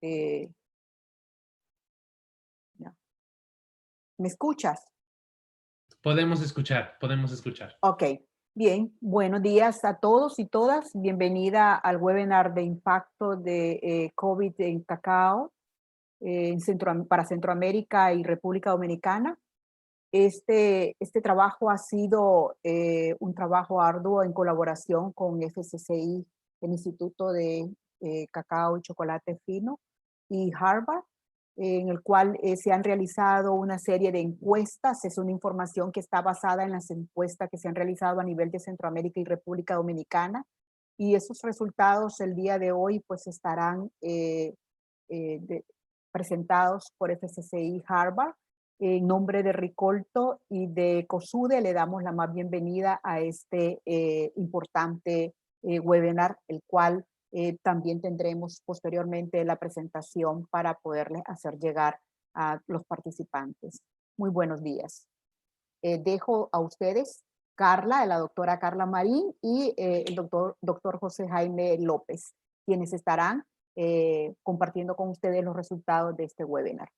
Eh, no. ¿Me escuchas? Podemos escuchar, podemos escuchar. Ok, bien. Buenos días a todos y todas. Bienvenida al webinar de impacto de COVID en cacao para Centroamérica y República Dominicana. Este trabajo ha sido un trabajo arduo en colaboración con FCCI, el Instituto de Cacao y Chocolate Fino, y Harvard, en el cual se han realizado una serie de encuestas. Es una información que está basada en las encuestas que se han realizado a nivel de Centroamérica y República Dominicana. Y esos resultados el día de hoy pues estarán presentados por FCCI Harvard. En nombre de Ricolto y de COSUDE le damos la más bienvenida a este importante webinar, el cual también tendremos posteriormente la presentación para poderles hacer llegar a los participantes. Muy buenos días. Dejo a ustedes Carla, la doctora Carla Marín y el doctor José Jaime López, quienes estarán compartiendo con ustedes los resultados de este webinar.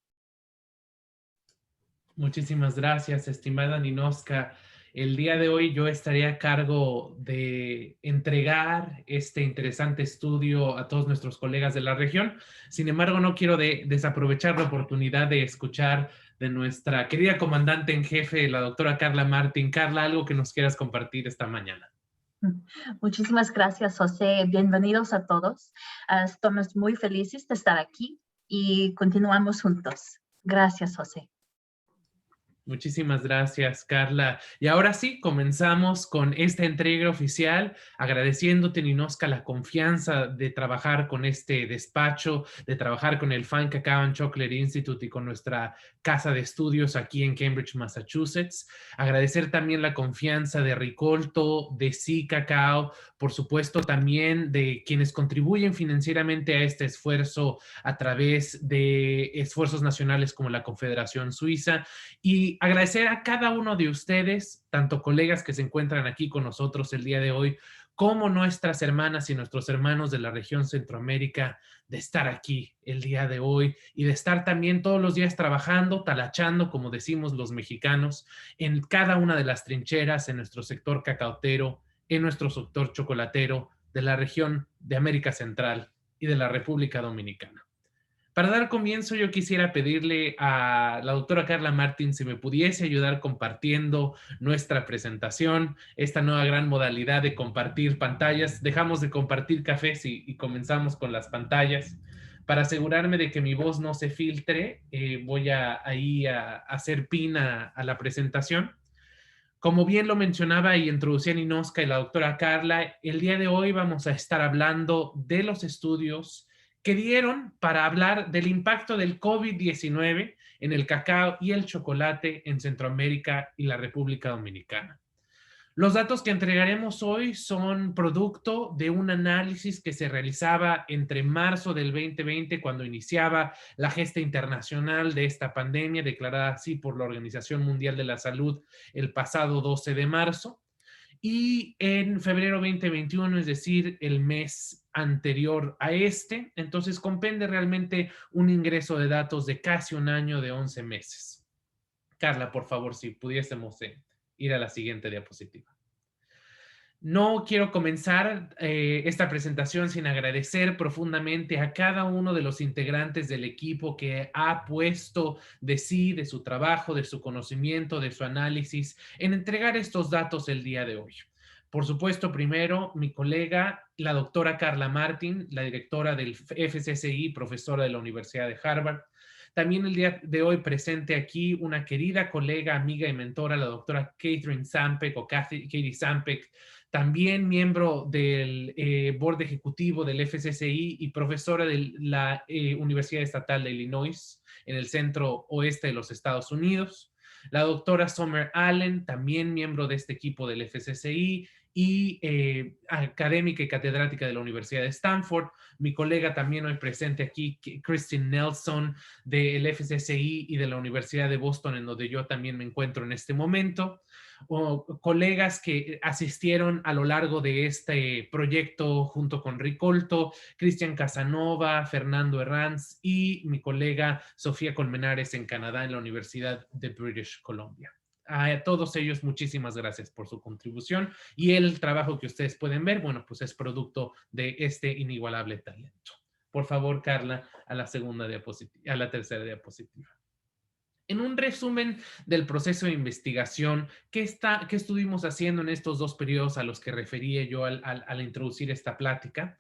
Muchísimas gracias, estimada Ninoska. El día de hoy yo estaré a cargo de entregar este interesante estudio a todos nuestros colegas de la región. Sin embargo, no quiero desaprovechar la oportunidad de escuchar de nuestra querida comandante en jefe, la doctora Carla Martín. Carla, algo que nos quieras compartir esta mañana. Muchísimas gracias, José. Bienvenidos a todos. Estamos muy felices de estar aquí y continuamos juntos. Gracias, José. Muchísimas gracias, Carla. Y ahora sí, comenzamos con esta entrega oficial, agradeciéndote, Ninoska, la confianza de trabajar con este despacho, de trabajar con el Fine Cacao and Chocolate Institute y con nuestra casa de estudios aquí en Cambridge, Massachusetts. Agradecer también la confianza de Ricolto, de Sí Cacao, por supuesto también de quienes contribuyen financieramente a este esfuerzo a través de esfuerzos nacionales como la Confederación Suiza, y agradecer a cada uno de ustedes, tanto colegas que se encuentran aquí con nosotros el día de hoy, como nuestras hermanas y nuestros hermanos de la región Centroamérica, de estar aquí el día de hoy y de estar también todos los días trabajando, talachando, como decimos los mexicanos, en cada una de las trincheras, en nuestro sector cacautero, en nuestro sector chocolatero, de la región de América Central y de la República Dominicana. Para dar comienzo, yo quisiera pedirle a la doctora Carla Martín si me pudiese ayudar compartiendo nuestra presentación, esta nueva gran modalidad de compartir pantallas. Dejamos de compartir cafés y comenzamos con las pantallas. Para asegurarme de que mi voz no se filtre, voy ahí a hacer pin a la presentación. Como bien lo mencionaba y introducía Ninoska y la doctora Carla, el día de hoy vamos a estar hablando de los estudios que dieron para hablar del impacto del COVID-19 en el cacao y el chocolate en Centroamérica y la República Dominicana. Los datos que entregaremos hoy son producto de un análisis que se realizaba entre marzo del 2020, cuando iniciaba la gesta internacional de esta pandemia, declarada así por la Organización Mundial de la Salud el pasado 12 de marzo, y en febrero 2021, es decir, el mes anterior a este. Entonces comprende realmente un ingreso de datos de casi un año, de 11 meses. Carla, por favor, si pudiésemos ir a la siguiente diapositiva. No quiero comenzar esta presentación sin agradecer profundamente a cada uno de los integrantes del equipo que ha puesto de sí, de su trabajo, de su conocimiento, de su análisis en entregar estos datos el día de hoy. Por supuesto, primero, mi colega, la doctora Carla Martín, la directora del FCCI, profesora de la Universidad de Harvard. También el día de hoy presente aquí una querida colega, amiga y mentora, la doctora Catherine Sampek o Katie Sampek, también miembro del board ejecutivo del FCCI y profesora de la Universidad Estatal de Illinois en el centro oeste de los Estados Unidos. La doctora Summer Allen, también miembro de este equipo del FCCI y académica y catedrática de la Universidad de Stanford. Mi colega también hoy presente aquí, Kristin Nelson, del FCSI y de la Universidad de Boston, en donde yo también me encuentro en este momento. O colegas que asistieron a lo largo de este proyecto junto con Ricolto, Cristian Casanova, Fernando Herranz y mi colega Sofía Colmenares en Canadá, en la Universidad de British Columbia. A todos ellos, muchísimas gracias por su contribución, y el trabajo que ustedes pueden ver, bueno, pues es producto de este inigualable talento. Por favor, Carla, a la segunda diapositiva, a la tercera diapositiva. En un resumen del proceso de investigación, ¿qué estuvimos haciendo en estos dos periodos a los que refería yo al introducir esta plática?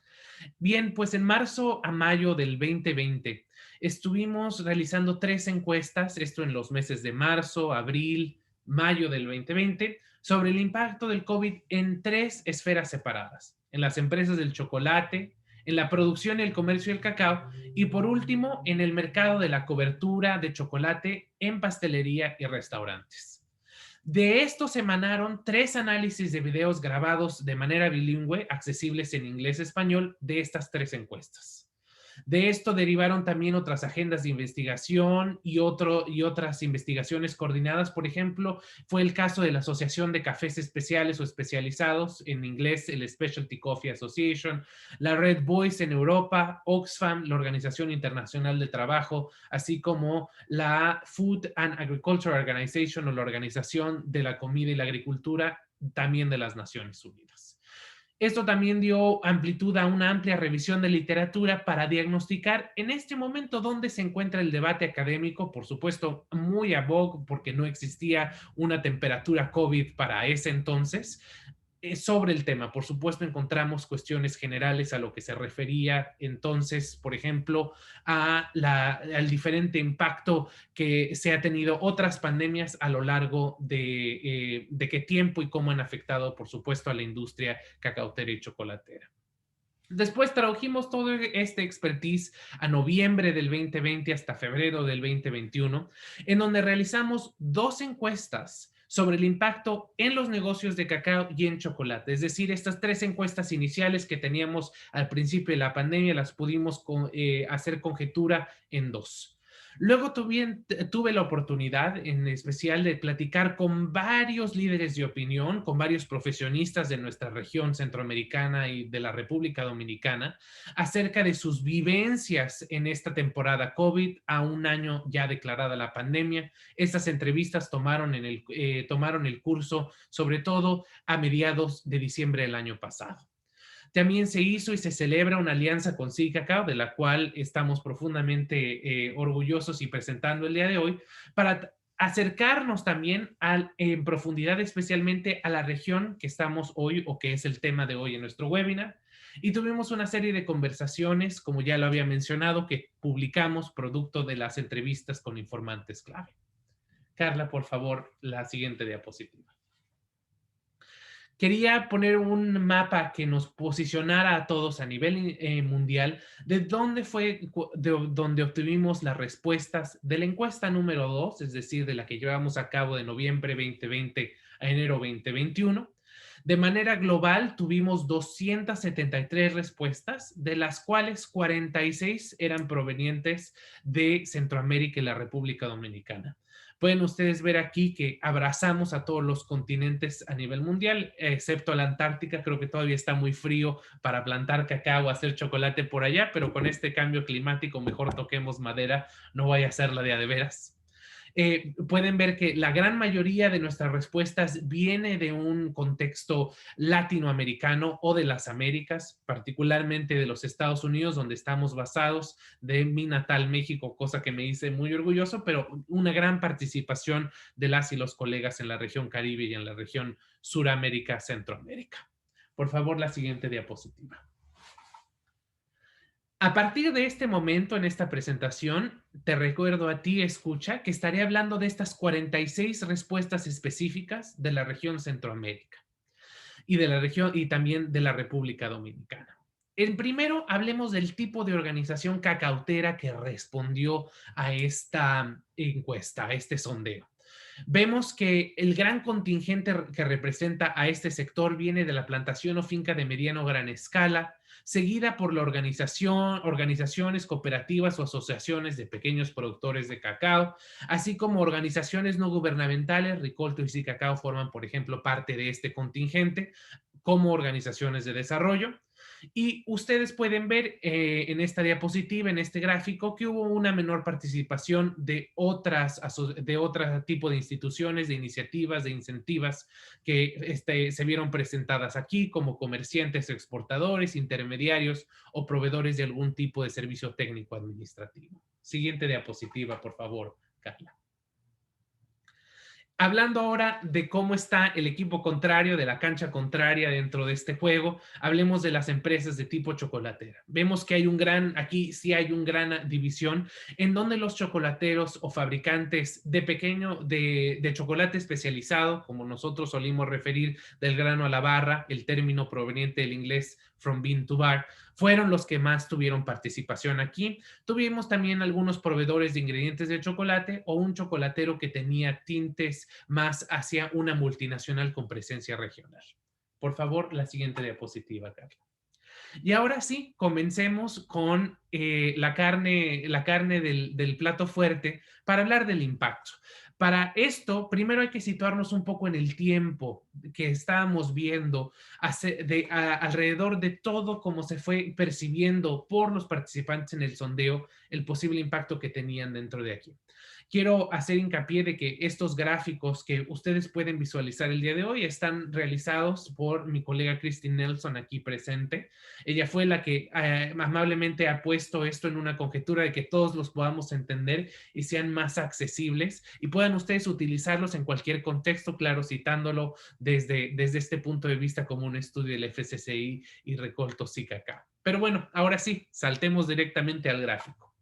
Bien, pues en marzo a mayo del 2020 estuvimos realizando 3 encuestas, esto en los meses de marzo, abril, mayo del 2020, sobre el impacto del COVID en 3 esferas separadas: en las empresas del chocolate, en la producción y el comercio del cacao, y por último, en el mercado de la cobertura de chocolate en pastelería y restaurantes. De esto se emanaron 3 análisis de videos grabados de manera bilingüe, accesibles en inglés y español, de estas 3 encuestas. De esto derivaron también otras agendas de investigación y otras investigaciones coordinadas. Por ejemplo, fue el caso de la Asociación de Cafés Especiales o Especializados, en inglés el Specialty Coffee Association, la Red Voice en Europa, Oxfam, la Organización Internacional del Trabajo, así como la Food and Agriculture Organization, o la Organización de la Comida y la Agricultura, también de las Naciones Unidas. Esto también dio amplitud a una amplia revisión de literatura para diagnosticar en este momento dónde se encuentra el debate académico, por supuesto muy a vogue porque no existía una temperatura COVID para ese entonces, sobre el tema. Por supuesto, encontramos cuestiones generales a lo que se refería entonces, por ejemplo, al diferente impacto que se ha tenido otras pandemias a lo largo de qué tiempo y cómo han afectado, por supuesto, a la industria cacautera y chocolatera. Después tradujimos todo este expertise a noviembre del 2020 hasta febrero del 2021, en donde realizamos 2 encuestas sobre el impacto en los negocios de cacao y en chocolate. Es decir, estas 3 encuestas iniciales que teníamos al principio de la pandemia las pudimos hacer conjetura en 2. Luego tuve la oportunidad en especial de platicar con varios líderes de opinión, con varios profesionistas de nuestra región centroamericana y de la República Dominicana, acerca de sus vivencias en esta temporada COVID, a un año ya declarada la pandemia. Estas entrevistas tomaron el curso sobre todo a mediados de diciembre del año pasado. También se hizo y se celebra una alianza con Sí Cacao, de la cual estamos profundamente orgullosos y presentando el día de hoy, para acercarnos también en profundidad especialmente a la región que estamos hoy, o que es el tema de hoy en nuestro webinar. Y tuvimos una serie de conversaciones, como ya lo había mencionado, que publicamos producto de las entrevistas con informantes clave. Carla, por favor, la siguiente diapositiva. Quería poner un mapa que nos posicionara a todos a nivel mundial de dónde donde obtuvimos las respuestas de la encuesta número 2, es decir, de la que llevamos a cabo de noviembre 2020 a enero 2021. De manera global, tuvimos 273 respuestas, de las cuales 46 eran provenientes de Centroamérica y la República Dominicana. Pueden ustedes ver aquí que abrazamos a todos los continentes a nivel mundial, excepto la Antártica. Creo que todavía está muy frío para plantar cacao, hacer chocolate por allá, pero con este cambio climático mejor toquemos madera, no vaya a ser la de veras. Pueden ver que la gran mayoría de nuestras respuestas viene de un contexto latinoamericano o de las Américas, particularmente de los Estados Unidos, donde estamos basados, de mi natal México, cosa que me hice muy orgulloso, pero una gran participación de las y los colegas en la región Caribe y en la región Suramérica, Centroamérica. Por favor, la siguiente diapositiva. A partir de este momento en esta presentación, te recuerdo a ti, escucha, que estaré hablando de estas 46 respuestas específicas de la región Centroamérica y de la región y también de la República Dominicana. En primero, hablemos del tipo de organización cacautera que respondió a esta encuesta, a este sondeo. Vemos que el gran contingente que representa a este sector viene de la plantación o finca de mediano o gran escala, seguida por la organizaciones cooperativas o asociaciones de pequeños productores de cacao, así como organizaciones no gubernamentales. Ricoltos y Cacao forman, por ejemplo, parte de este contingente como organizaciones de desarrollo. Y ustedes pueden ver en esta diapositiva, en este gráfico, que hubo una menor participación de otro tipo de instituciones, de iniciativas, de incentivas que se vieron presentadas aquí, como comerciantes, exportadores, intermediarios o proveedores de algún tipo de servicio técnico administrativo. Siguiente diapositiva, por favor, Carla. Hablando ahora de cómo está el equipo contrario, de la cancha contraria dentro de este juego, hablemos de las empresas de tipo chocolatera. Vemos que aquí sí hay una gran división en donde los chocolateros o fabricantes de chocolate especializado, como nosotros solimos referir del grano a la barra, el término proveniente del inglés from bean to bar, fueron los que más tuvieron participación aquí. Tuvimos también algunos proveedores de ingredientes de chocolate o un chocolatero que tenía tintes más hacia una multinacional con presencia regional. Por favor, la siguiente diapositiva, Carla. Y ahora sí, comencemos con la carne del plato fuerte para hablar del impacto. Para esto, primero hay que situarnos un poco en el tiempo que estábamos viendo alrededor de todo cómo se fue percibiendo por los participantes en el sondeo el posible impacto que tenían dentro de aquí. Quiero hacer hincapié de que estos gráficos que ustedes pueden visualizar el día de hoy están realizados por mi colega Christine Nelson aquí presente. Ella fue la que amablemente ha puesto esto en una conjetura de que todos los podamos entender y sean más accesibles y puedan ustedes utilizarlos en cualquier contexto, claro, citándolo desde este punto de vista como un estudio del FCCI y Ricoltos y Cacao. Pero bueno, ahora sí, saltemos directamente al gráfico.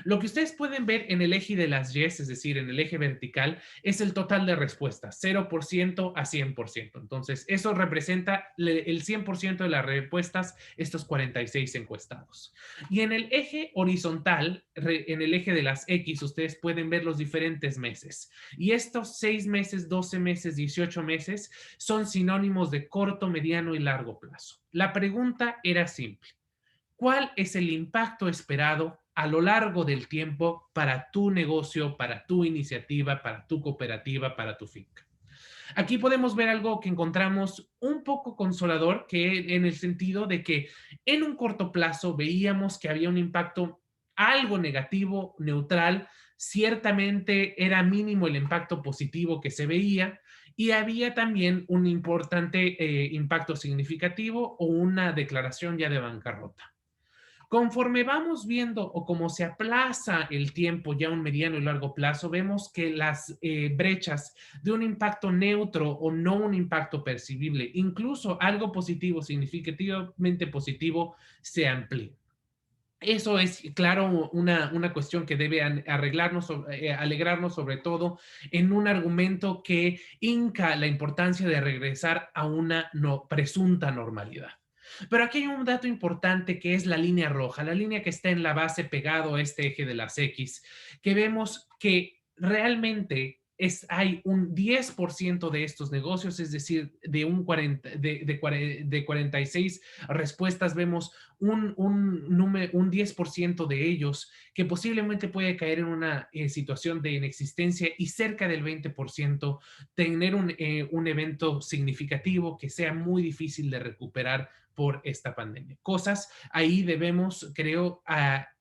Lo que ustedes pueden ver en el eje de las Y's, es decir, en el eje vertical, es el total de respuestas, 0% a 100%. Entonces, eso representa el 100% de las respuestas, estos 46 encuestados. Y en el eje horizontal, en el eje de las X, ustedes pueden ver los diferentes meses. Y estos 6 meses, 12 meses, 18 meses son sinónimos de corto, mediano y largo plazo. La pregunta era simple. ¿Cuál es el impacto esperado a lo largo del tiempo para tu negocio, para tu iniciativa, para tu cooperativa, para tu finca? Aquí podemos ver algo que encontramos un poco consolador, que en el sentido de que en un corto plazo veíamos que había un impacto algo negativo, neutral. Ciertamente era mínimo el impacto positivo que se veía y había también un importante impacto significativo o una declaración ya de bancarrota. Conforme vamos viendo o como se aplaza el tiempo ya a un mediano y largo plazo, vemos que las brechas de un impacto neutro o no un impacto percibible, incluso algo positivo, significativamente positivo, se amplían. Eso es, claro, una cuestión que debe alegrarnos sobre todo en un argumento que hinca la importancia de regresar a una presunta normalidad. Pero aquí hay un dato importante que es la línea roja, la línea que está en la base pegado a este eje de las X, que vemos que realmente hay un 10% de estos negocios, es decir, de 46 respuestas, vemos un 10% de ellos que posiblemente puede caer en una situación de inexistencia y cerca del 20% tener un evento significativo que sea muy difícil de recuperar por esta pandemia. Cosas ahí debemos, creo,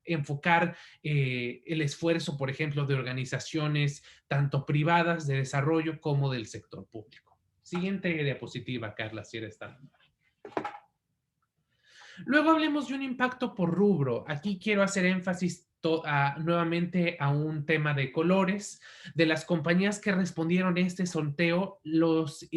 enfocar el esfuerzo, por ejemplo, de organizaciones tanto privadas de desarrollo como del sector público. Siguiente diapositiva, Carla, si eres tan amable. Luego hablemos de un impacto por rubro. Aquí quiero hacer énfasis nuevamente a un tema de colores. De las compañías que respondieron a este sorteo, los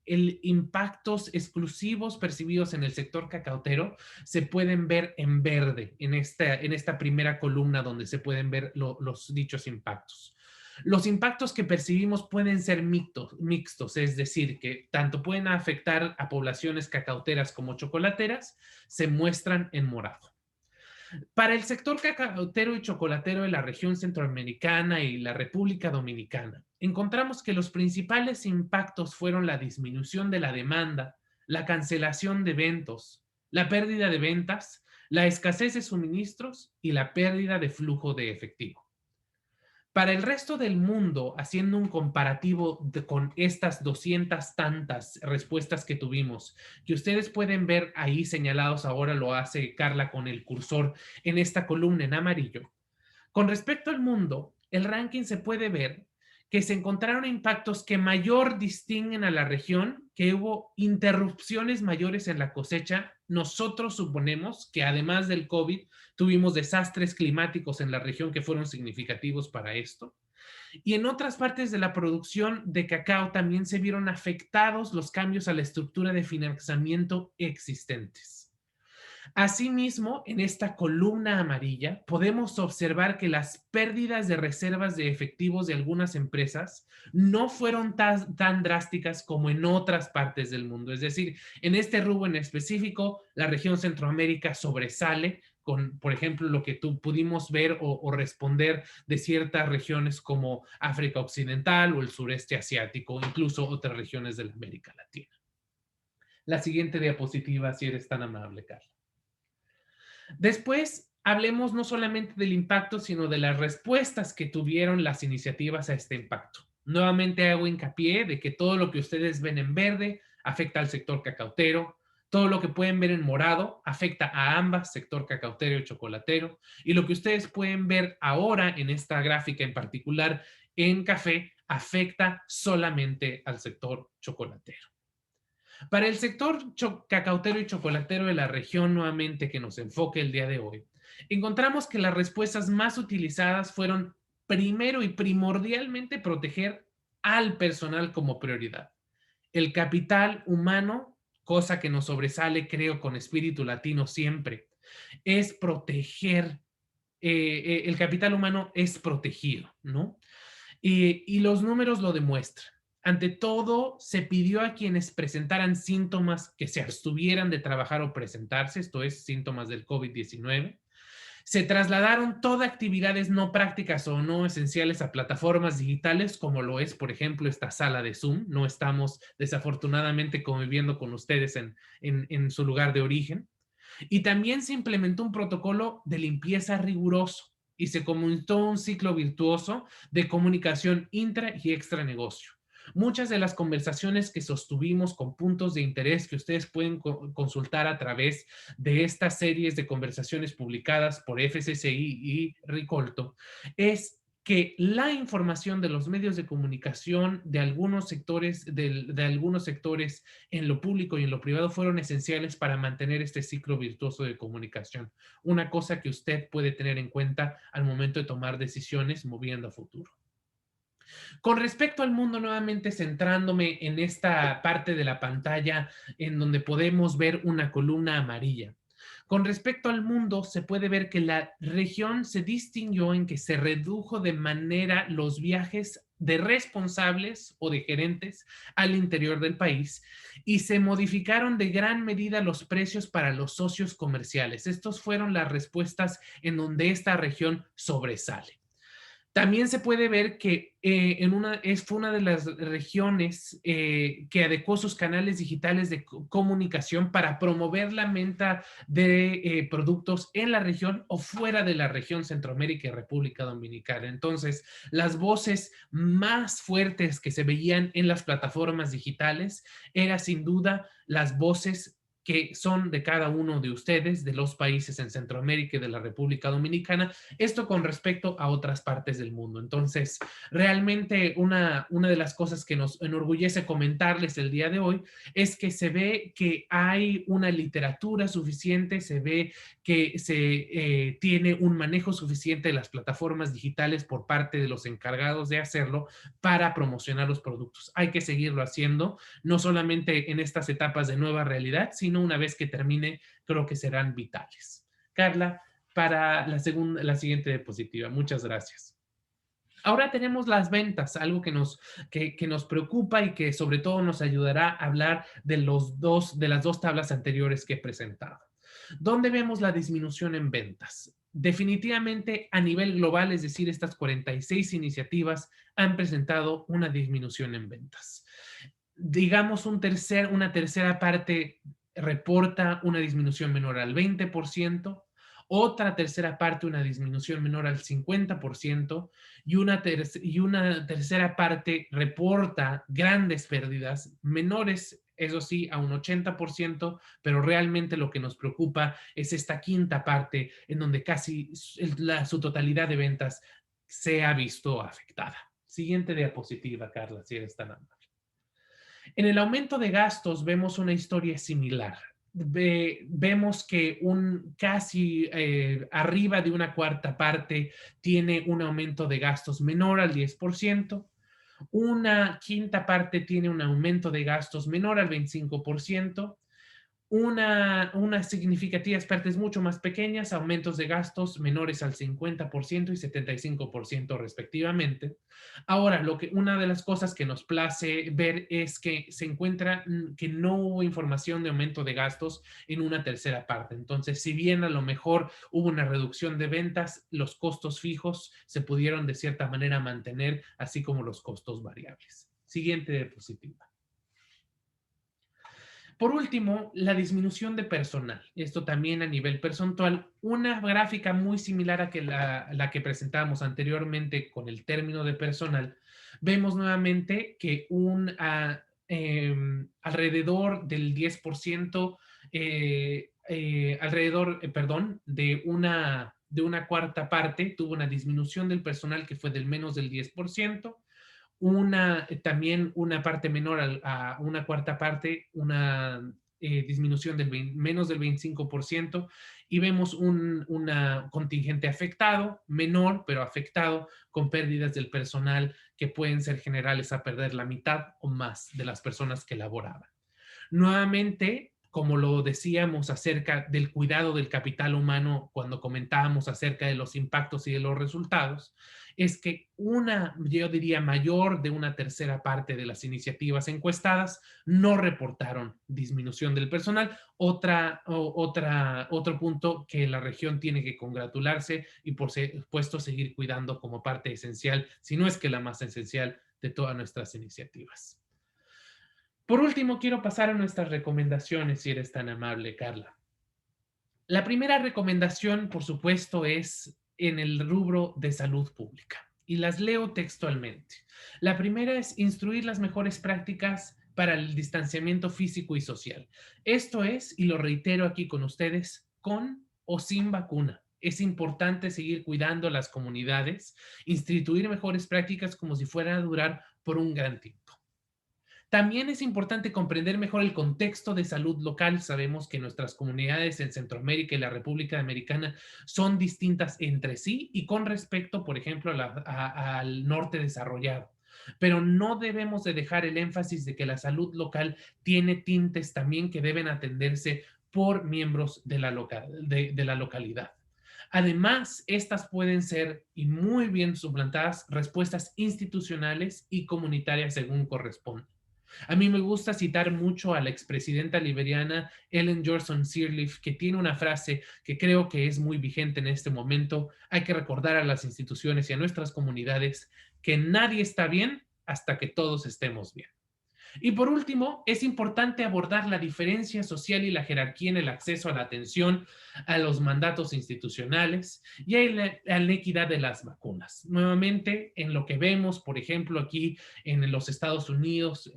impactos exclusivos percibidos en el sector cacautero se pueden ver en verde en esta primera columna donde se pueden ver los dichos impactos. Los impactos que percibimos pueden ser mixtos, es decir, que tanto pueden afectar a poblaciones cacauteras como chocolateras, se muestran en morado. Para el sector cacautero y chocolatero de la región centroamericana y la República Dominicana, encontramos que los principales impactos fueron la disminución de la demanda, la cancelación de eventos, la pérdida de ventas, la escasez de suministros y la pérdida de flujo de efectivo. Para el resto del mundo, haciendo un comparativo con estas 200 tantas respuestas que tuvimos, que ustedes pueden ver ahí señalados, ahora lo hace Carla con el cursor en esta columna en amarillo. Con respecto al mundo, el ranking se puede ver que se encontraron impactos que mayor distinguen a la región, que hubo interrupciones mayores en la cosecha. Nosotros suponemos que además del COVID, tuvimos desastres climáticos en la región que fueron significativos para esto. Y en otras partes de la producción de cacao también se vieron afectados los cambios a la estructura de financiamiento existentes. Asimismo, en esta columna amarilla podemos observar que las pérdidas de reservas de efectivos de algunas empresas no fueron tan drásticas como en otras partes del mundo. Es decir, en este rubro en específico, la región Centroamérica sobresale con, por ejemplo, lo que pudimos ver o responder de ciertas regiones como África Occidental o el sureste asiático, incluso otras regiones de la América Latina. La siguiente diapositiva, si eres tan amable, Carla. Después, hablemos no solamente del impacto, sino de las respuestas que tuvieron las iniciativas a este impacto. Nuevamente hago hincapié de que todo lo que ustedes ven en verde afecta al sector cacautero, todo lo que pueden ver en morado afecta a ambas, sector cacautero y chocolatero, y lo que ustedes pueden ver ahora en esta gráfica en particular en café afecta solamente al sector chocolatero. Para el sector cacautero y chocolatero de la región, nuevamente que nos enfoque el día de hoy, encontramos que las respuestas más utilizadas fueron primero y primordialmente proteger al personal como prioridad. El capital humano, cosa que nos sobresale, creo, con espíritu latino siempre, es proteger. El capital humano es protegido, ¿no? Y los números lo demuestran. Ante todo, se pidió a quienes presentaran síntomas que se abstuvieran de trabajar o presentarse, esto es, síntomas del COVID-19. Se trasladaron todas actividades no prácticas o no esenciales a plataformas digitales, como lo es, por ejemplo, esta sala de Zoom. No estamos, desafortunadamente, conviviendo con ustedes en su lugar de origen. Y también se implementó un protocolo de limpieza riguroso y se comunicó un ciclo virtuoso de comunicación intra y extra negocio. Muchas de las conversaciones que sostuvimos con puntos de interés que ustedes pueden consultar a través de estas series de conversaciones publicadas por FCCI y Ricolto es que la información de los medios de comunicación de algunos sectores, de algunos sectores en lo público y en lo privado fueron esenciales para mantener este ciclo virtuoso de comunicación. Una cosa que usted puede tener en cuenta al momento de tomar decisiones moviendo a futuro. Con respecto al mundo, nuevamente centrándome en esta parte de la pantalla en donde podemos ver una columna amarilla. Con respecto al mundo, se puede ver que la región se distinguió en que se redujo de manera los viajes de responsables o de gerentes al interior del país y se modificaron de gran medida los precios para los socios comerciales. Estos fueron las respuestas en donde esta región sobresale. También se puede ver que fue una de las regiones que adecuó sus canales digitales de comunicación para promover la venta de productos en la región o fuera de la región Centroamérica y República Dominicana. Entonces, las voces más fuertes que se veían en las plataformas digitales eran sin duda las voces que son de cada uno de ustedes, de los países en Centroamérica y de la República Dominicana, esto con respecto a otras partes del mundo. Entonces, realmente una de las cosas que nos enorgullece comentarles el día de hoy es que se ve que hay una literatura suficiente, se ve que se tiene un manejo suficiente de las plataformas digitales por parte de los encargados de hacerlo para promocionar los productos. Hay que seguirlo haciendo, no solamente en estas etapas de nueva realidad, sino una vez que termine, creo que serán vitales. Carla, para la siguiente diapositiva. Muchas gracias. Ahora tenemos las ventas, algo que nos preocupa y que sobre todo nos ayudará a hablar de las dos tablas anteriores que he presentado. ¿Dónde vemos la disminución en ventas? definitivamente a nivel global, es decir, estas 46 iniciativas han presentado una disminución en ventas. Digamos, una tercera parte reporta una disminución menor al 20%, otra tercera parte una disminución menor al 50% y una tercera parte reporta grandes pérdidas menores, eso sí, a un 80%, pero realmente lo que nos preocupa es esta quinta parte en donde casi su totalidad de ventas se ha visto afectada. Siguiente diapositiva, Carla, si eres tan amable. En el aumento de gastos vemos una historia similar. Vemos que casi arriba de una cuarta parte tiene un aumento de gastos menor al 10%, una quinta parte tiene un aumento de gastos menor al 25%, unas significativas partes mucho más pequeñas, aumentos de gastos menores al 50% y 75% respectivamente. Ahora, una de las cosas que nos place ver es que se encuentra que no hubo información de aumento de gastos en una tercera parte. Entonces, si bien a lo mejor hubo una reducción de ventas, los costos fijos se pudieron de cierta manera mantener, así como los costos variables. Siguiente diapositiva. Por último, la disminución de personal. Esto también a nivel porcentual. Una gráfica muy similar a la que presentábamos anteriormente con el término de personal. Vemos nuevamente que alrededor del 10%, de una cuarta parte tuvo una disminución del personal que fue del menos del 10%. También una parte menor a una cuarta parte, una disminución del menos del 25%, y vemos un contingente afectado, menor, pero afectado, con pérdidas del personal que pueden ser generales a perder la mitad o más de las personas que laboraban. Nuevamente, como lo decíamos acerca del cuidado del capital humano cuando comentábamos acerca de los impactos y de los resultados, es que yo diría mayor de una tercera parte de las iniciativas encuestadas no reportaron disminución del personal. Otro punto que la región tiene que congratularse y por supuesto seguir cuidando como parte esencial, si no es que la más esencial de todas nuestras iniciativas. Por último, quiero pasar a nuestras recomendaciones, si eres tan amable, Carla. La primera recomendación, por supuesto, es en el rubro de salud pública y las leo textualmente. La primera es instruir las mejores prácticas para el distanciamiento físico y social. Esto es, y lo reitero aquí con ustedes, con o sin vacuna. Es importante seguir cuidando a las comunidades, instituir mejores prácticas como si fueran a durar por un gran tiempo. También es importante comprender mejor el contexto de salud local. Sabemos que nuestras comunidades en Centroamérica y la República Americana son distintas entre sí y con respecto, por ejemplo, al norte desarrollado. Pero no debemos de dejar el énfasis de que la salud local tiene tintes también que deben atenderse por miembros de la localidad. Además, estas pueden ser, y muy bien suplantadas, respuestas institucionales y comunitarias según corresponde. A mí me gusta citar mucho a la expresidenta liberiana Ellen Johnson Sirleaf, que tiene una frase que creo que es muy vigente en este momento. Hay que recordar a las instituciones y a nuestras comunidades que nadie está bien hasta que todos estemos bien. Y por último, es importante abordar la diferencia social y la jerarquía en el acceso a la atención, a los mandatos institucionales y a la equidad de las vacunas. Nuevamente, en lo que vemos, por ejemplo, aquí en los Estados Unidos,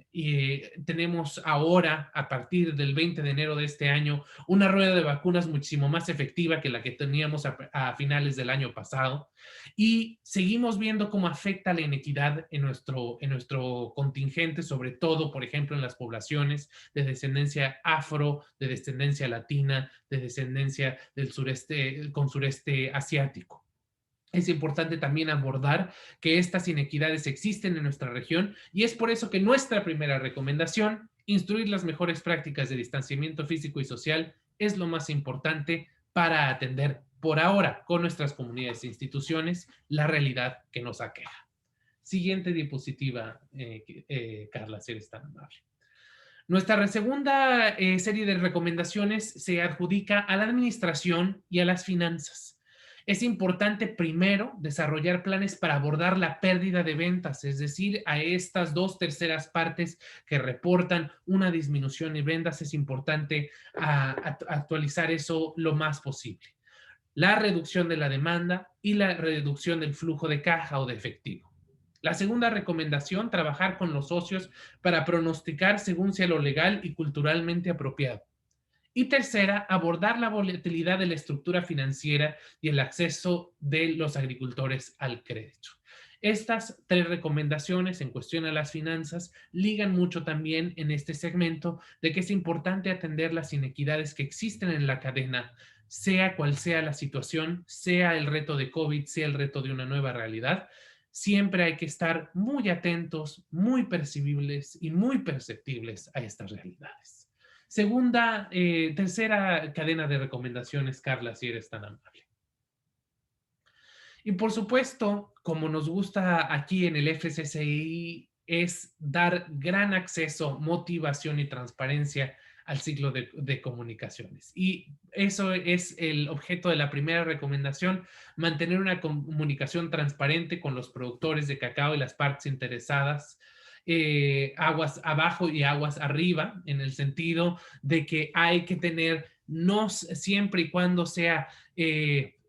tenemos ahora, a partir del 20 de enero de este año, una rueda de vacunas muchísimo más efectiva que la que teníamos a finales del año pasado. Y seguimos viendo cómo afecta la inequidad en nuestro contingente, sobre todo, por ejemplo, en las poblaciones de descendencia afro, de descendencia latina, de descendencia con sureste asiático. Es importante también abordar que estas inequidades existen en nuestra región y es por eso que nuestra primera recomendación, instruir las mejores prácticas de distanciamiento físico y social, es lo más importante para atender por ahora con nuestras comunidades e instituciones la realidad que nos aqueja. Siguiente diapositiva, Carla, si eres tan amable. Nuestra segunda serie de recomendaciones se adjudica a la administración y a las finanzas. Es importante primero desarrollar planes para abordar la pérdida de ventas, es decir, a estas 2/3 partes que reportan una disminución en ventas, es importante actualizar eso lo más posible. La reducción de la demanda y la reducción del flujo de caja o de efectivo. La segunda recomendación, trabajar con los socios para pronosticar según sea lo legal y culturalmente apropiado. Y tercera, abordar la volatilidad de la estructura financiera y el acceso de los agricultores al crédito. Estas 3 recomendaciones en cuestión a las finanzas ligan mucho también en este segmento de que es importante atender las inequidades que existen en la cadena, sea cual sea la situación, sea el reto de COVID, sea el reto de una nueva realidad. Siempre hay que estar muy atentos, muy percibibles y muy perceptibles a estas realidades. Tercera cadena de recomendaciones, Carla, si eres tan amable. Y por supuesto, como nos gusta aquí en el FCCI, es dar gran acceso, motivación y transparencia al ciclo de comunicaciones. Y eso es el objeto de la primera recomendación, mantener una comunicación transparente con los productores de cacao y las partes interesadas, aguas abajo y aguas arriba, en el sentido de que hay que tener, no siempre y cuando sea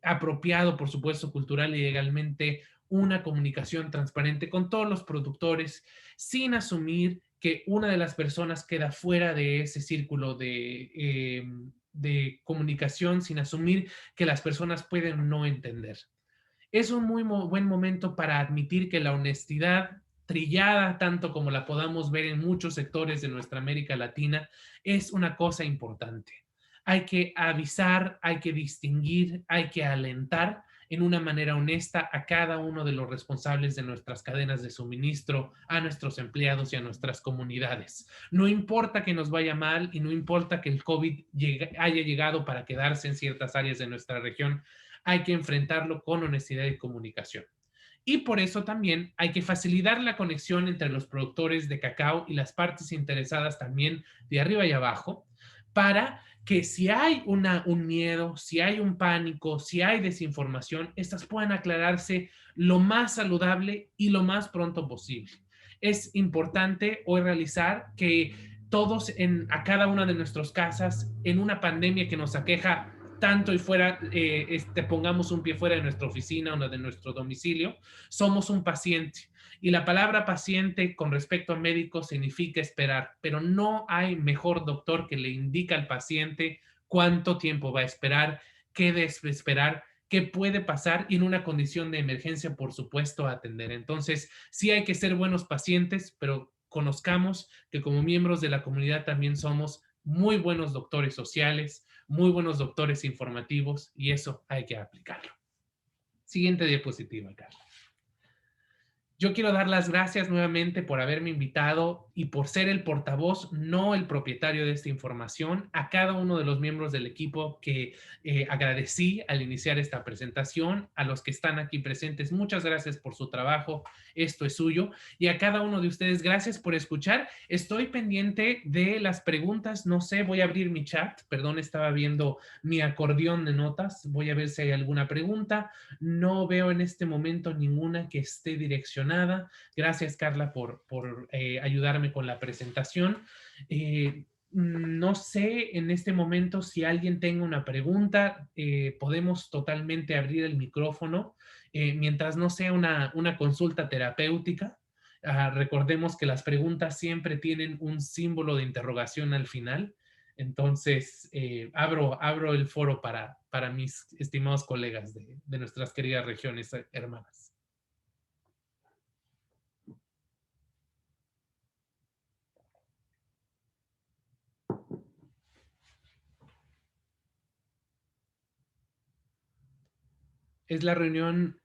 apropiado, por supuesto, cultural y legalmente, una comunicación transparente con todos los productores, sin asumir que una de las personas queda fuera de ese círculo de comunicación, sin asumir que las personas pueden no entender. Es un muy buen momento para admitir que la honestidad, trillada tanto como la podamos ver en muchos sectores de nuestra América Latina, es una cosa importante. Hay que avisar, hay que distinguir, hay que alentar en una manera honesta a cada uno de los responsables de nuestras cadenas de suministro, a nuestros empleados y a nuestras comunidades. No importa que nos vaya mal y no importa que el COVID haya llegado para quedarse en ciertas áreas de nuestra región, hay que enfrentarlo con honestidad y comunicación. Y por eso también hay que facilitar la conexión entre los productores de cacao y las partes interesadas también de arriba y abajo, para que si hay un miedo, si hay un pánico, si hay desinformación, estas puedan aclararse lo más saludable y lo más pronto posible. Es importante hoy realizar que todos a cada una de nuestras casas, en una pandemia que nos aqueja tanto y fuera, pongamos un pie fuera de nuestra oficina o de nuestro domicilio, somos un paciente. Y la palabra paciente con respecto a médico significa esperar, pero no hay mejor doctor que le indica al paciente cuánto tiempo va a esperar, qué debe esperar, qué puede pasar y en una condición de emergencia, por supuesto, atender. Entonces, sí hay que ser buenos pacientes, pero conozcamos que como miembros de la comunidad también somos muy buenos doctores sociales, muy buenos doctores informativos y eso hay que aplicarlo. Siguiente diapositiva, Carla. Yo quiero dar las gracias nuevamente por haberme invitado y por ser el portavoz, no el propietario de esta información, a cada uno de los miembros del equipo que agradecí al iniciar esta presentación, a los que están aquí presentes, muchas gracias por su trabajo, esto es suyo, y a cada uno de ustedes, gracias por escuchar. Estoy pendiente de las preguntas, no sé, voy a abrir mi chat, perdón, estaba viendo mi acordeón de notas, voy a ver si hay alguna pregunta. No veo en este momento ninguna que esté direccionada. Gracias, Carla, por ayudarme con la presentación. No sé en este momento si alguien tenga una pregunta. Podemos totalmente abrir el micrófono mientras no sea una consulta terapéutica. Recordemos que las preguntas siempre tienen un símbolo de interrogación al final. Entonces, abro el foro para mis estimados colegas de nuestras queridas regiones hermanas. Es la reunión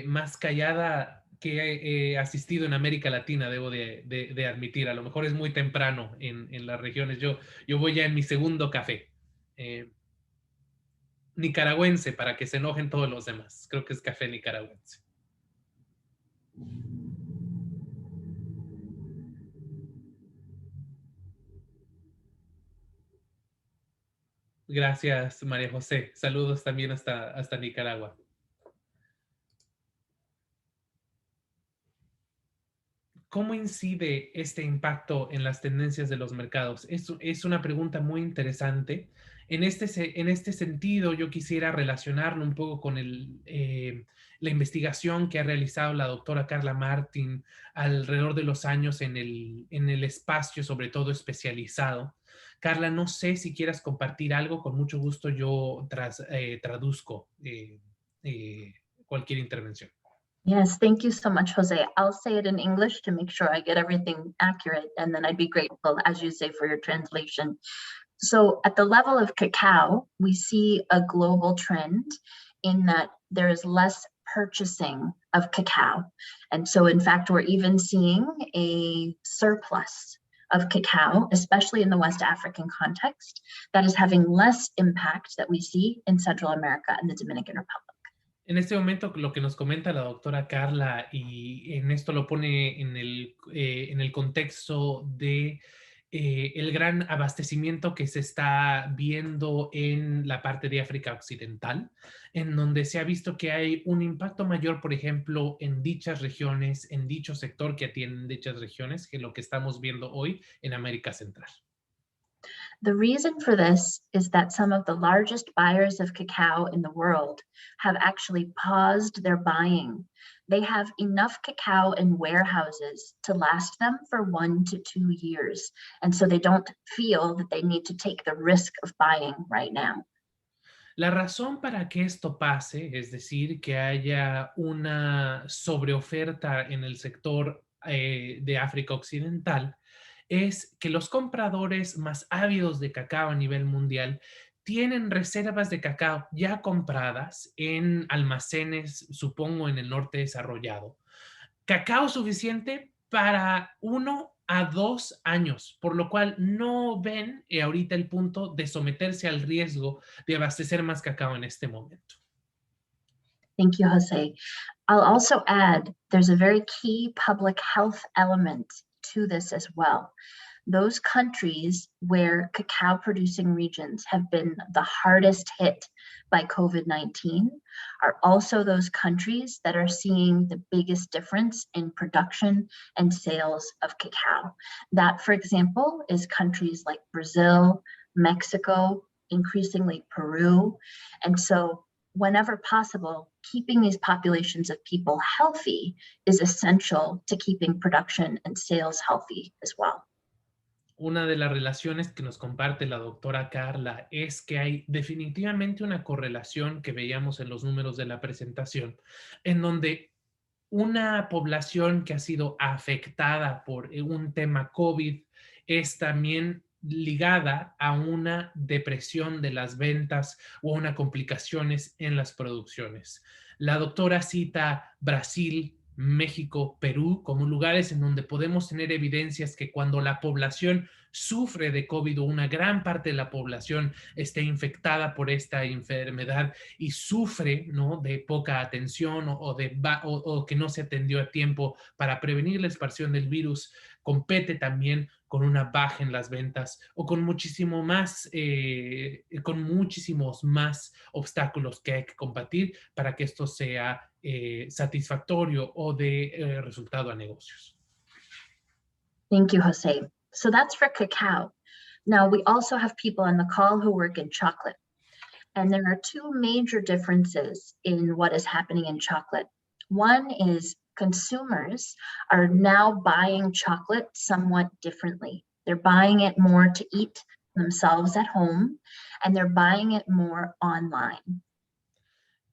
más callada que he asistido en América Latina, debo de admitir. A lo mejor es muy temprano en las regiones. Yo voy ya en mi segundo café. Nicaragüense, para que se enojen todos los demás. Creo que es café nicaragüense. Gracias, María José. Saludos también hasta Nicaragua. ¿cómo incide este impacto en las tendencias de los mercados? Es una pregunta muy interesante. En este sentido, yo quisiera relacionarlo un poco con la investigación que ha realizado la doctora Carla Martin alrededor de los años en el espacio, sobre todo especializado. Carla, no sé si quieras compartir algo, con mucho gusto yo traduzco cualquier intervención. Yes, thank you so much, Jose. I'll say it in English to make sure I get everything accurate, and then I'd be grateful, as you say, for your translation. So at the level of cacao, we see a global trend in that there is less purchasing of cacao. And so in fact, we're even seeing a surplus of cacao, especially in the West African context, that is having less impact that we see in Central America and the Dominican Republic. En este momento, lo que nos comenta la doctora Carla, y en esto lo pone en el contexto de el gran abastecimiento que se está viendo en la parte de África Occidental, en donde se ha visto que hay un impacto mayor, por ejemplo, en dichas regiones, en dicho sector que atienden dichas regiones, que lo que estamos viendo hoy en América Central. The reason for this is that some of the largest buyers of cacao in the world have actually paused their buying. They have enough cacao in warehouses to last them for 1 to 2 years. And so they don't feel that they need to take the risk of buying right now. La razón para que esto pase, es decir, que haya una sobreoferta en el sector de África Occidental, es que los compradores más ávidos de cacao a nivel mundial tienen reservas de cacao ya compradas en almacenes, supongo, en el norte desarrollado. Cacao suficiente para 1 a 2 años, por lo cual no ven ahorita el punto de someterse al riesgo de abastecer más cacao en este momento. Thank you, Jose. I'll also add there's a very key public health element to this as well. Those countries where cacao producing regions have been the hardest hit by COVID-19 are also those countries that are seeing the biggest difference in production and sales of cacao. That, for example, is countries like Brazil, Mexico, increasingly Peru. And so whenever possible, keeping these populations of people healthy is essential to keeping production and sales healthy as well. Una de las relaciones que nos comparte la doctora Carla es que hay definitivamente una correlación que veíamos en los números de la presentación, en donde una población que ha sido afectada por un tema COVID es también ligada a una depresión de las ventas o a una complicaciones en las producciones. La doctora cita Brasil, México, Perú como lugares en donde podemos tener evidencias que cuando la población sufre de COVID o una gran parte de la población esté infectada por esta enfermedad y sufre, ¿no?, de poca atención o que no se atendió a tiempo para prevenir la expansión del virus, compete también con una baja en las ventas o con muchísimos más obstáculos que hay que combatir para que esto sea satisfactorio o de resultado a negocios. Thank you, Jose. So that's for cacao. Now, we also have people on the call who work in chocolate. And there are two major differences in what is happening in chocolate. One is consumers are now buying chocolate somewhat differently. They're buying it more to eat themselves at home, and they're buying it more online.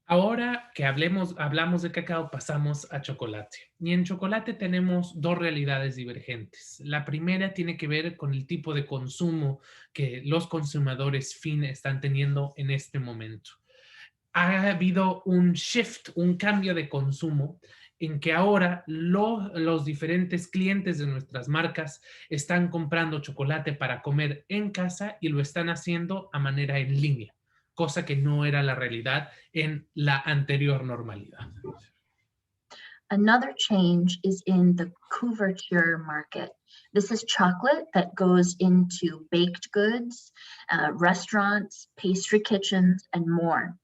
Ahora que hablamos de cacao, pasamos a chocolate. Y en chocolate tenemos dos realidades divergentes. La primera tiene que ver con el tipo de consumo que los consumidores fin están teniendo en este momento. Ha habido un shift, un cambio de consumo en que ahora los diferentes clientes de nuestras marcas están comprando chocolate para comer en casa y lo están haciendo a manera en línea, cosa que no era la realidad en la anterior normalidad. Another change is in the couverture market. This is chocolate that goes into baked goods, restaurants, pastry kitchens, and more.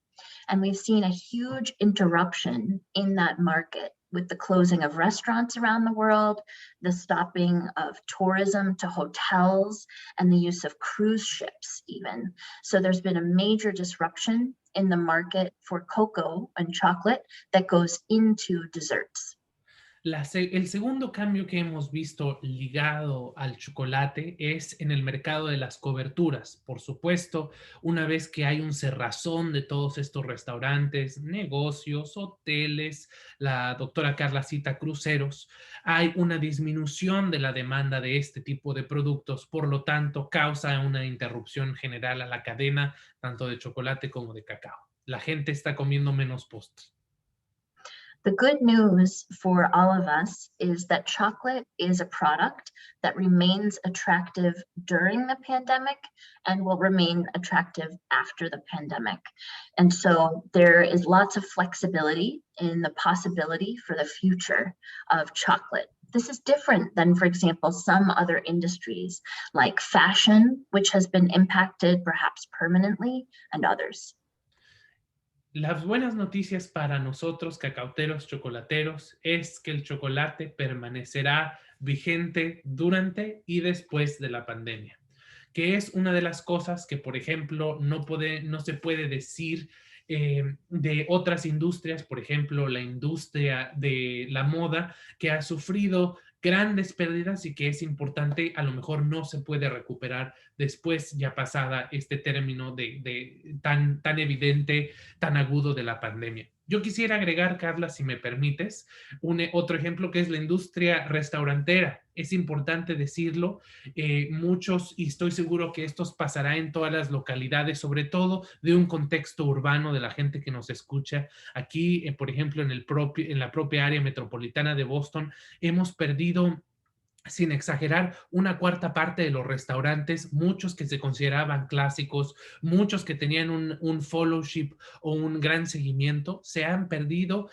And we've seen a huge interruption in that market with the closing of restaurants around the world, the stopping of tourism to hotels, and the use of cruise ships even. So there's been a major disruption in the market for cocoa and chocolate that goes into desserts. El segundo cambio que hemos visto ligado al chocolate es en el mercado de las coberturas. Por supuesto, una vez que hay un cerrazón de todos estos restaurantes, negocios, hoteles, la doctora Carla cita cruceros, hay una disminución de la demanda de este tipo de productos, por lo tanto, causa una interrupción general a la cadena, tanto de chocolate como de cacao. La gente está comiendo menos postres. The good news for all of us is that chocolate is a product that remains attractive during the pandemic and will remain attractive after the pandemic. And so there is lots of flexibility in the possibility for the future of chocolate. This is different than, for example, some other industries like fashion, which has been impacted perhaps permanently, and others. Las buenas noticias para nosotros, cacauteros, chocolateros, es que el chocolate permanecerá vigente durante y después de la pandemia, que es una de las cosas que, por ejemplo, no se puede decir de otras industrias, por ejemplo, la industria de la moda, que ha sufrido grandes pérdidas y que es importante, a lo mejor no se puede recuperar después ya pasada este término tan evidente, tan agudo de la pandemia. Yo quisiera agregar, Carla, si me permites, otro ejemplo que es la industria restaurantera. Es importante decirlo, muchos, y estoy seguro que esto pasará en todas las localidades, sobre todo de un contexto urbano de la gente que nos escucha. Aquí, por ejemplo, en la propia área metropolitana de Boston, hemos perdido, sin exagerar, una cuarta parte de los restaurantes, muchos que se consideraban clásicos, muchos que tenían un fellowship o un gran seguimiento, se han perdido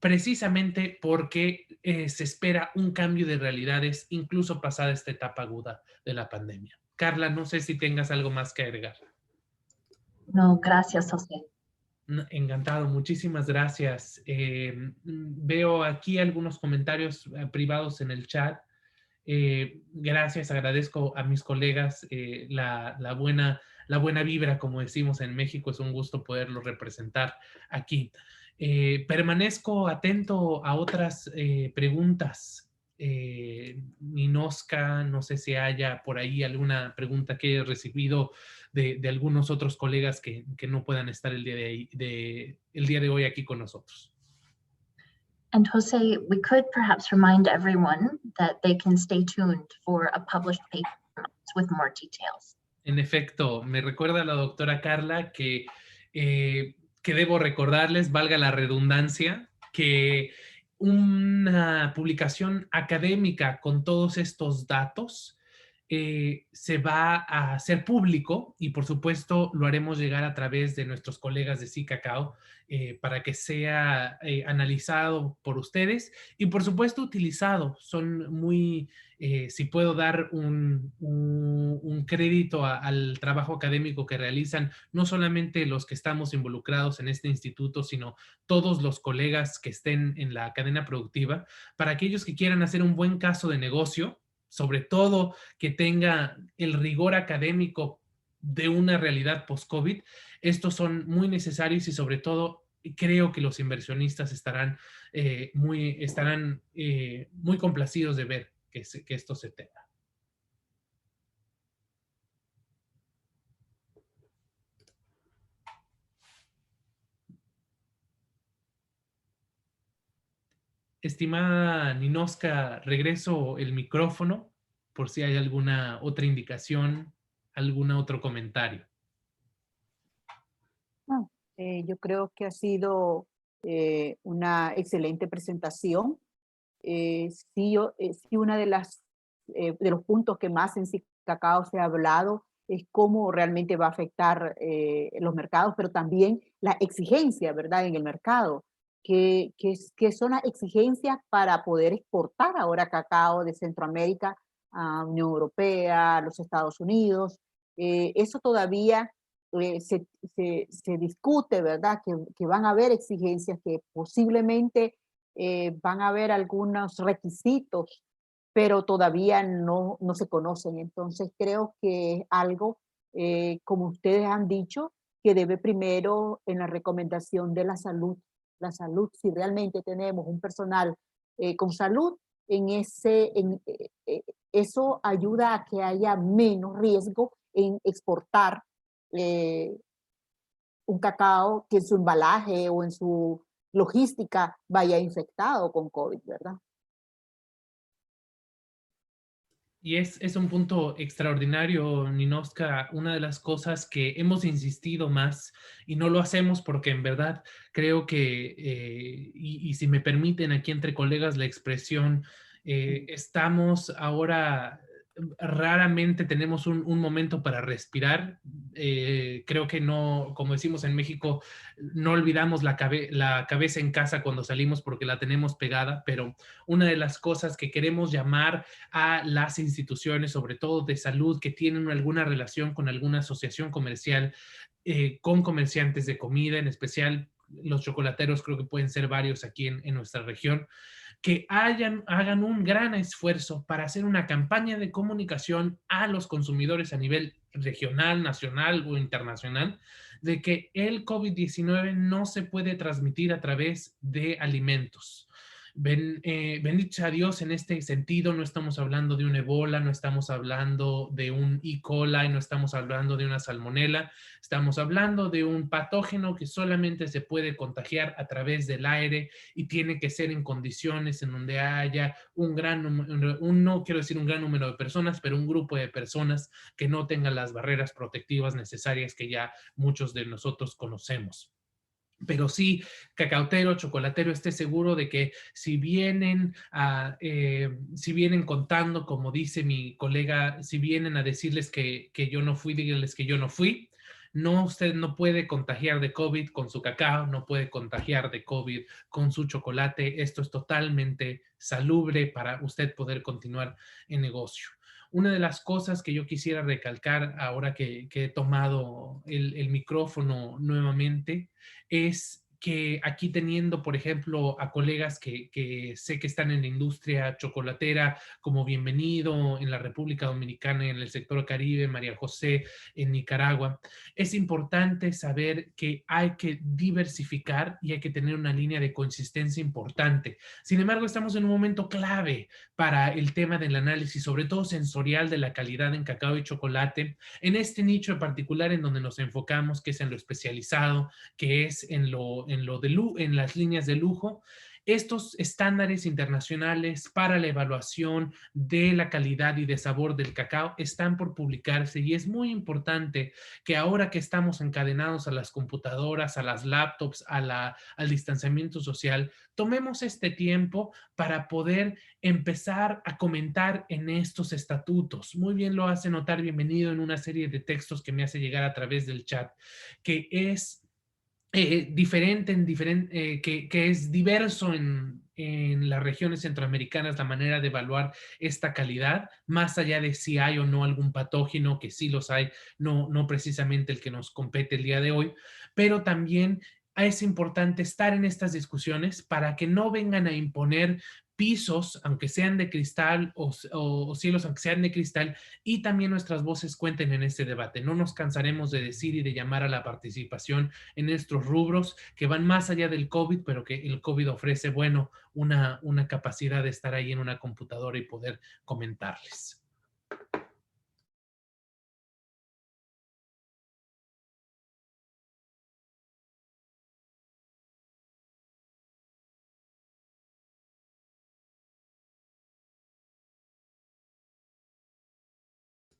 precisamente porque se espera un cambio de realidades, incluso pasada esta etapa aguda de la pandemia. Carla, no sé si tengas algo más que agregar. No, gracias, José. Encantado, muchísimas gracias. Veo aquí algunos comentarios privados en el chat. Gracias, agradezco a mis colegas la buena vibra, como decimos en México. Es un gusto poderlo representar aquí. Permanezco atento a otras preguntas. Ninoska, no sé si haya por ahí alguna pregunta que he recibido de algunos otros colegas que no puedan estar el día de hoy aquí con nosotros. And Jose, we could perhaps remind everyone that they can stay tuned for a published paper with more details. En efecto, me recuerda la doctora Carla que debo recordarles, valga la redundancia, que una publicación académica con todos estos datos se va a hacer público y por supuesto lo haremos llegar a través de nuestros colegas de SICACAO para que sea analizado por ustedes y por supuesto utilizado. Son muy, si puedo dar un crédito al trabajo académico que realizan, no solamente los que estamos involucrados en este instituto, sino todos los colegas que estén en la cadena productiva, para aquellos que quieran hacer un buen caso de negocio, sobre todo que tenga el rigor académico de una realidad post-COVID, estos son muy necesarios y sobre todo creo que los inversionistas estarán muy complacidos de ver que esto se tenga. Estimada Ninoska, regreso el micrófono por si hay alguna otra indicación, algún otro comentario. Yo creo que ha sido una excelente presentación. Sí, una de los puntos que más en SICACAO se ha hablado es cómo realmente va a afectar los mercados, pero también la exigencia, ¿verdad?, en el mercado. Que son las exigencias para poder exportar ahora cacao de Centroamérica a Unión Europea, a los Estados Unidos. Eso todavía se discute, ¿verdad? Que van a haber exigencias que posiblemente van a haber algunos requisitos, pero todavía no se conocen. Entonces creo que es algo, como ustedes han dicho, que debe primero en la recomendación de la salud. La salud, si realmente tenemos un personal con salud, eso ayuda a que haya menos riesgo en exportar eh, un cacao que en su embalaje o en su logística vaya infectado con COVID, ¿verdad? Y es un punto extraordinario, Ninoska, una de las cosas que hemos insistido más y no lo hacemos porque en verdad creo que, y si me permiten aquí entre colegas la expresión, estamos ahora, raramente tenemos un momento para respirar. Creo que no, como decimos en México, no olvidamos la cabeza en casa cuando salimos porque la tenemos pegada, pero una de las cosas que queremos llamar a las instituciones, sobre todo de salud, que tienen alguna relación con alguna asociación comercial, con comerciantes de comida, en especial los chocolateros, creo que pueden ser varios aquí en nuestra región, que hagan un gran esfuerzo para hacer una campaña de comunicación a los consumidores a nivel regional, nacional o internacional, de que el COVID-19 no se puede transmitir a través de alimentos. Bendito sea Dios, en este sentido no estamos hablando de un Ebola, no estamos hablando de un E. coli, no estamos hablando de una salmonela, estamos hablando de un patógeno que solamente se puede contagiar a través del aire y tiene que ser en condiciones en donde haya un gran número, no quiero decir un gran número de personas, pero un grupo de personas que no tengan las barreras protectivas necesarias que ya muchos de nosotros conocemos. Pero sí, cacautero, chocolatero, esté seguro de que si vienen contando, como dice mi colega, si vienen a decirles que yo no fui, díganles que yo no fui. No, usted no puede contagiar de COVID con su cacao, no puede contagiar de COVID con su chocolate. Esto es totalmente salubre para usted poder continuar en negocio. Una de las cosas que yo quisiera recalcar ahora que he tomado el micrófono nuevamente es que aquí teniendo, por ejemplo, a colegas que sé que están en la industria chocolatera, como Bienvenido en la República Dominicana, en el sector Caribe, María José en Nicaragua, es importante saber que hay que diversificar y hay que tener una línea de consistencia importante. Sin embargo, estamos en un momento clave para el tema del análisis, sobre todo sensorial, de la calidad en cacao y chocolate, en este nicho en particular en donde nos enfocamos, que es en lo especializado, que es en las líneas de lujo. Estos estándares internacionales para la evaluación de la calidad y de sabor del cacao están por publicarse y es muy importante que ahora que estamos encadenados a las computadoras, a las laptops, al distanciamiento social, tomemos este tiempo para poder empezar a comentar en estos estatutos. Muy bien lo hace notar Bienvenido en una serie de textos que me hace llegar a través del chat, que es que es diverso en las regiones centroamericanas la manera de evaluar esta calidad, más allá de si hay o no algún patógeno, que sí los hay, no precisamente el que nos compete el día de hoy, pero también es importante estar en estas discusiones para que no vengan a imponer pisos, aunque sean de cristal, o cielos, aunque sean de cristal, y también nuestras voces cuenten en este debate. No nos cansaremos de decir y de llamar a la participación en estos rubros que van más allá del COVID, pero que el COVID ofrece, bueno, una capacidad de estar ahí en una computadora y poder comentarles.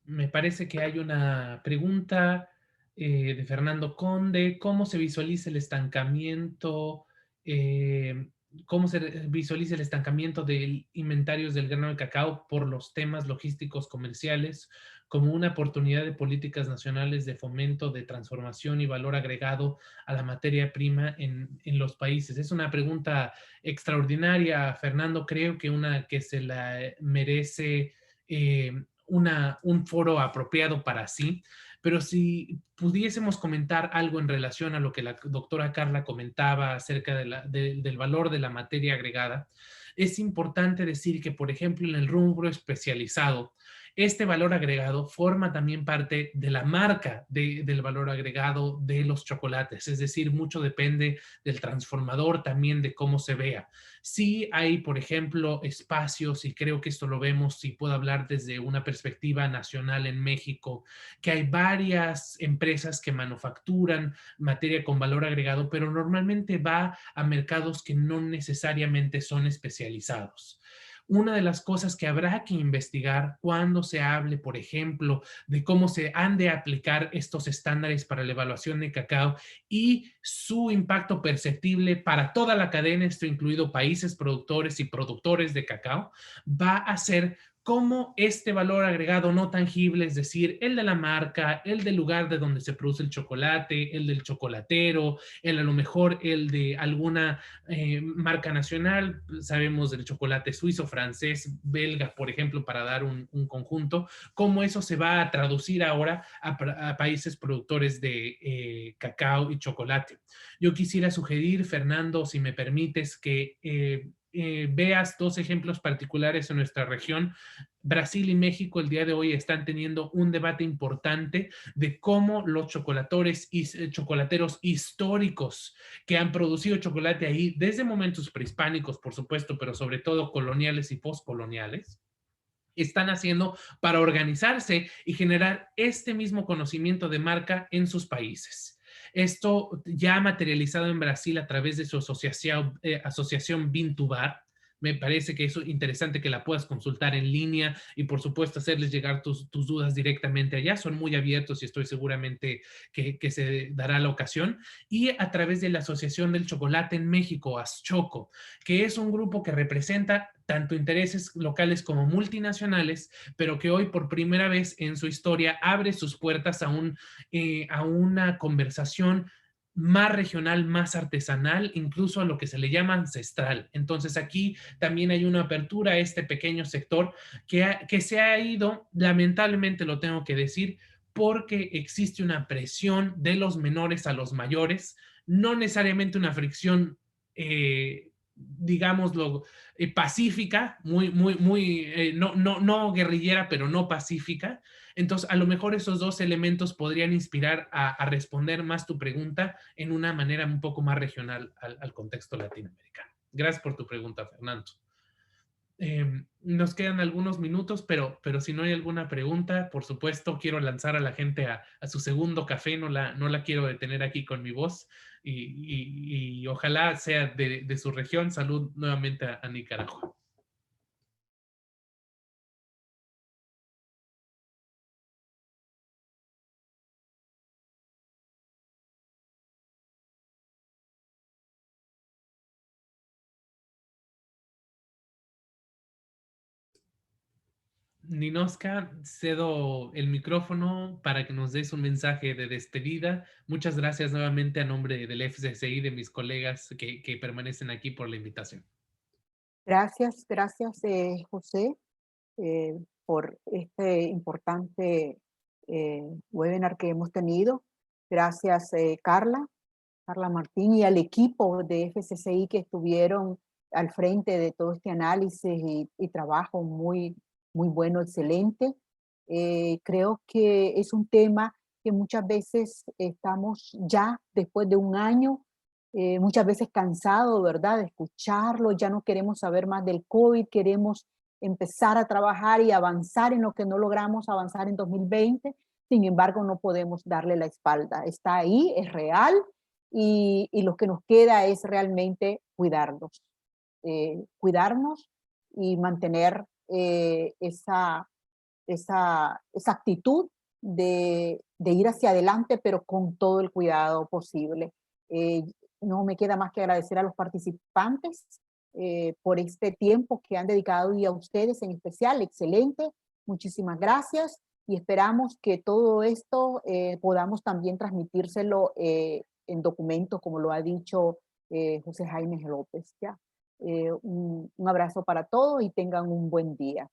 Me parece que hay una pregunta de Fernando Conde. ¿Cómo se visualiza el estancamiento? ¿Cómo se visualiza el estancamiento de inventarios del grano de cacao por los temas logísticos comerciales como una oportunidad de políticas nacionales de fomento, de transformación y valor agregado a la materia prima en los países? Es una pregunta extraordinaria, Fernando. Creo que una que se la merece un foro apropiado para sí, pero si pudiésemos comentar algo en relación a lo que la doctora Carla comentaba acerca del valor de la materia agregada, es importante decir que, por ejemplo, en el rubro especializado, este valor agregado forma también parte de la marca del valor agregado de los chocolates, es decir, mucho depende del transformador también de cómo se vea. Sí hay, por ejemplo, espacios, y creo que esto lo vemos, si puedo hablar desde una perspectiva nacional en México, que hay varias empresas que manufacturan materia con valor agregado, pero normalmente va a mercados que no necesariamente son especializados. Una de las cosas que habrá que investigar cuando se hable, por ejemplo, de cómo se han de aplicar estos estándares para la evaluación de cacao y su impacto perceptible para toda la cadena, esto incluido países productores y productores de cacao, va a ser cómo este valor agregado no tangible, es decir, el de la marca, el del lugar de donde se produce el chocolate, el del chocolatero, el a lo mejor el de alguna marca nacional, sabemos del chocolate suizo, francés, belga, por ejemplo, para dar un conjunto, cómo eso se va a traducir ahora a países productores de cacao y chocolate. Yo quisiera sugerir, Fernando, si me permites, que veas dos ejemplos particulares en nuestra región. Brasil y México el día de hoy están teniendo un debate importante de cómo los chocolateros históricos que han producido chocolate ahí desde momentos prehispánicos, por supuesto, pero sobre todo coloniales y postcoloniales, están haciendo para organizarse y generar este mismo conocimiento de marca en sus países. Esto ya materializado en Brasil a través de su asociación Bintubar. Me parece que es interesante que la puedas consultar en línea y por supuesto hacerles llegar tus dudas directamente allá. Son muy abiertos y estoy seguramente que se dará la ocasión. Y a través de la Asociación del Chocolate en México, ASCHOCO, que es un grupo que representa tanto intereses locales como multinacionales, pero que hoy por primera vez en su historia abre sus puertas a una conversación más regional, más artesanal, incluso a lo que se le llama ancestral. Entonces aquí también hay una apertura a este pequeño sector que se ha ido, lamentablemente lo tengo que decir, porque existe una presión de los menores a los mayores, no necesariamente una fricción, digámoslo, pacífica, no guerrillera, pero no pacífica. Entonces, a lo mejor esos dos elementos podrían inspirar a responder más tu pregunta en una manera un poco más regional al contexto latinoamericano. Gracias por tu pregunta, Fernando. Nos quedan algunos minutos, pero si no hay alguna pregunta, por supuesto, quiero lanzar a la gente a su segundo café, no la quiero detener aquí con mi voz y ojalá sea de su región. Salud nuevamente a Nicaragua. Ninoska, cedo el micrófono para que nos des un mensaje de despedida. Muchas gracias nuevamente a nombre del FCCI, de mis colegas que permanecen aquí por la invitación. Gracias, José, por este importante webinar que hemos tenido. Gracias, Carla Martín, y al equipo de FCCI que estuvieron al frente de todo este análisis y trabajo muy bueno, excelente. Creo que es un tema que muchas veces estamos ya después de un año, muchas veces cansados, ¿verdad?, de escucharlo. Ya no queremos saber más del COVID, queremos empezar a trabajar y avanzar en lo que no logramos avanzar en 2020. Sin embargo, no podemos darle la espalda. Está ahí, es real, y lo que nos queda es realmente cuidarnos y mantener esa actitud de ir hacia adelante, pero con todo el cuidado posible. No me queda más que agradecer a los participantes por este tiempo que han dedicado, y a ustedes en especial, excelente. Muchísimas gracias, y esperamos que todo esto podamos también transmitírselo en documentos, como lo ha dicho José Jaime López. ¿Ya? Un abrazo para todos y tengan un buen día.